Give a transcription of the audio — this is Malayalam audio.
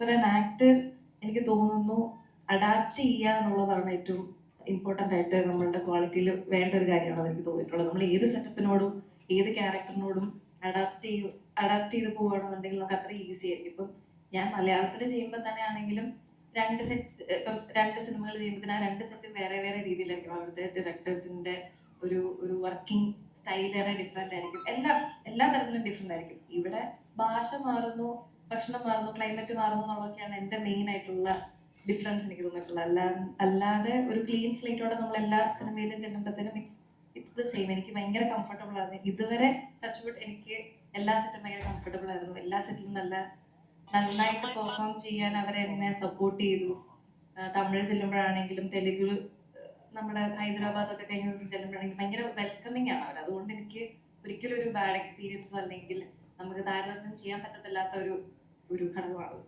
ഫോർ ആൻ ആക്ടർ എനിക്ക് തോന്നുന്നു അഡാപ്റ്റ് ചെയ്യുക എന്നുള്ളതാണ് ഏറ്റവും ഇമ്പോർട്ടൻ്റ് ആയിട്ട് നമ്മളുടെ ക്വാളിറ്റിയിൽ വേണ്ട ഒരു കാര്യമാണെന്ന് എനിക്ക് തോന്നിയിട്ടുള്ളത്. നമ്മൾ ഏത് സെറ്റപ്പിനോടും ഏത് ക്യാരക്ടറിനോടും അഡാപ്റ്റ് ചെയ്ത് പോവുകയാണെന്നുണ്ടെങ്കിൽ നമുക്ക് അത്ര ഈസി ആയിരിക്കും. ഇപ്പം ഞാൻ മലയാളത്തിൽ ചെയ്യുമ്പോൾ തന്നെ ആണെങ്കിലും രണ്ട് സിനിമകൾ ചെയ്യുമ്പോൾ ആ രണ്ട് സെറ്റും വേറെ വേറെ രീതിയിലായിരിക്കും. അവിടുത്തെ ഡയറക്ടേഴ്സിന്റെ ഒരു വർക്കിംഗ് സ്റ്റൈൽ തന്നെ ഡിഫറെന്റ് ആയിരിക്കും. എല്ലാ തരത്തിലും ഡിഫറെന്റ് ആയിരിക്കും. ഇവിടെ ഭാഷ മാറുന്നു, ഭക്ഷണം മാറുന്നു, ക്ലൈമറ്റ് മാറുന്നു എന്നുള്ളതൊക്കെയാണ് എൻ്റെ മെയിൻ ആയിട്ടുള്ള ഡിഫറൻസ് എനിക്ക് തോന്നിയിട്ടുള്ളത്. അല്ലാതെ ഒരു ക്ലീൻ സ്ലേറ്റോടെ നമ്മൾ എല്ലാ സിനിമയിലും ചെല്ലുമ്പോഴത്തേനും ഇറ്റ്സ് ദ സെയിം. എനിക്ക് ഭയങ്കര കംഫർട്ടബിൾ ആണ്. ഇതുവരെ ടച്ച്വുഡ് എനിക്ക് എല്ലാ സെറ്റും ഭയങ്കര കംഫർട്ടബിൾ ആയിരുന്നു. എല്ലാ സെറ്റിലും നന്നായിട്ട് പെർഫോം ചെയ്യാൻ അവരെന്നെ സപ്പോർട്ട് ചെയ്തു. തമിഴ് ചെല്ലുമ്പോഴാണെങ്കിലും തെലുഗു, നമ്മുടെ ഹൈദരാബാദൊക്കെ കഴിഞ്ഞ ദിവസം ചെല്ലുമ്പോഴാണെങ്കിലും ഭയങ്കര വെൽക്കമിങ് ആണ് അവർ. അതുകൊണ്ട് എനിക്ക് ഒരിക്കലും ഒരു ബാഡ് എക്സ്പീരിയൻസോ അല്ലെങ്കിൽ നമുക്ക് താരതമ്യം ചെയ്യാൻ പറ്റത്തില്ലാത്ത ഒരു ഘടകമാണ്.